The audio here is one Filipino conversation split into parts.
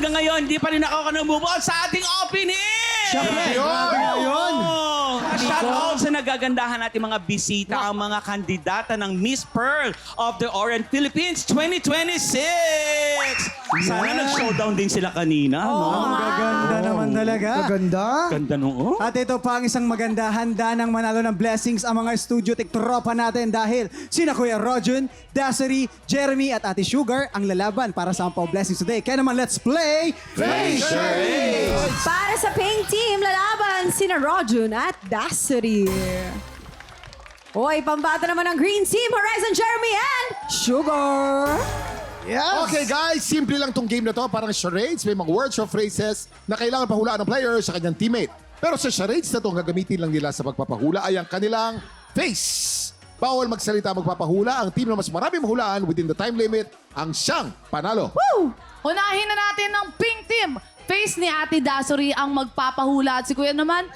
hanggang ngayon, hindi pa rin ako namove on sa ating opening! Siyempre, Yun! Shoutout sa nagagandahan natin mga bisita, ang mga kandidata ng Miss Pearl of the Orient Philippines 2026! Sana nag-showdown din sila kanina, no? Ang gaganda naman talaga. Maganda. Ganda nung At ito pa ang isang maganda, handa ng manalo ng blessings ang mga studio tiktropa natin dahil sina Kuya Rojun, Dassery, Jeremy at Ate Sugar ang lalaban para sa Ampaw Blessings today. Kaya naman, let's play Face Para sa pink team, lalaban sina Rojun at Dassery. Hoy, pambata naman ng green team, Horizon, Jeremy and Sugar. Yes. Okay guys, simple lang tong game na to. Parang charades, may mga words or phrases na kailangan pahulaan ng player sa kanyang teammate. Pero sa charades na to, ang gagamitin lang nila sa pagpapahula ay ang kanilang face. Bawal magsalita magpapahula. Ang team na mas marami mahulaan within the time limit ang siyang panalo. Woo! Unahin na natin ng pink team. Face ni Ate Dassery ang magpapahula at si Kuya naman,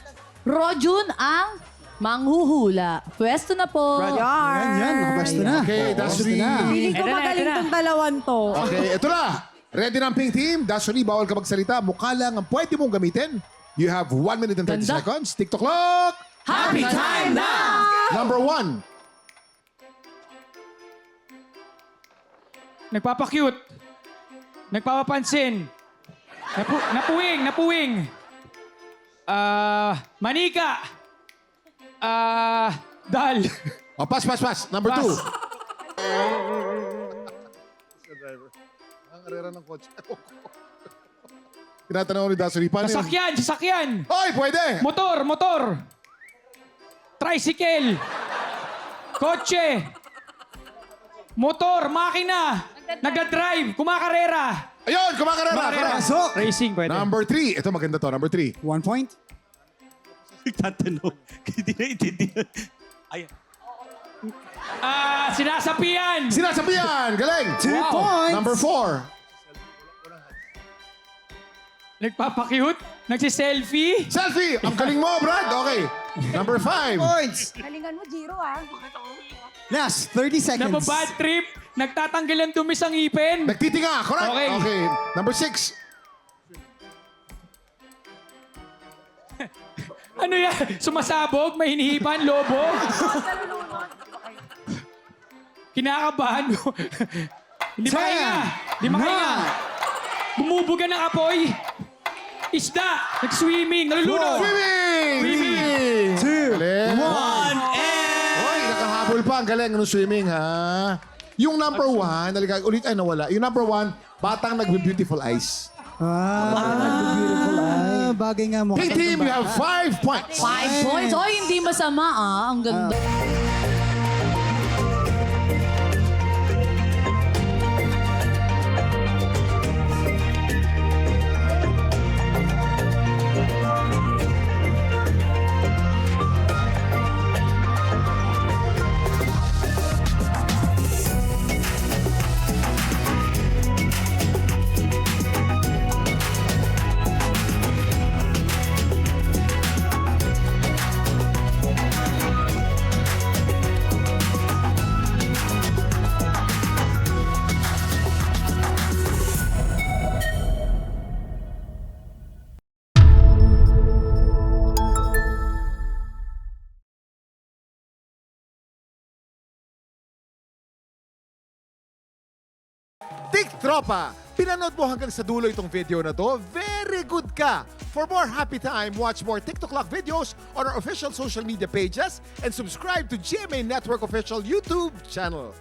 Rojun ang manghuhula. Pwesto na po. Yan, nakabasto na. Okay, Dassery. Feeling ko magaling tong dalawan to. Okay, ito na. Ready na ang pink team. Dassery, bawal ka magsalita. Mukha lang ang pwede mong gamitin. You have 1 minute and 30 Ganda. seconds. TikTok clock. Happy time now! Number 1. Nagpapakyut. Nagpapapansin. Napuwing. Manika. Dal. Oh, pass. Number 2. Pass. Ang arera ng coach. Tinatanong ni Dassery, paano yun? Sasakyan. Hoy, pwede! Motor. Tricycle. Kotse. Motor, makina. Nagda-drive, kumakarera. Ayun, kumakarera! Correct. Pasok. Racing, pwede. Number 3. Ito maganda to. Number 3. 1 point. Nagtatanong. Hindi na intindihan. Ayan. Sinasapian. Sinasabihan! Galing! 2 points. Number 4. Nagpapakyut. Nagsiselfie. Selfie! Ang galing mo, Brad! Okay. Number 5. Points. Galingan mo, Jiro, ah. Last 30 seconds. Nababad trip. Nagtatanggal ang dumi sa ngipin. Nagtitinga. Correct. Okay. Number 6. Ano yan? Sumasabog? May hinihipan? Lobo? Kinakabahan mo. Hindi makahinga. Hindi makahinga. Bumubuga ng apoy. Isda. Nag-swimming. Nalulunod. Swimming! 2, Galing. 1. Hoy, nakahabol pa. Ang galing ng swimming, ha? Yung number 1, ulit ay nawala. Yung number 1, batang nagbe-beautiful eyes. Beautiful eye. Bagay nga mo. Pink team, you have 5 points. 5 points. Oy, hindi masama ah. Ang ganda. Tik Tropa! Pinanood mo hanggang sa dulo itong video na to? Very good ka! For more happy time, watch more TikTok Clock videos on our official social media pages and subscribe to GMA Network official YouTube channel.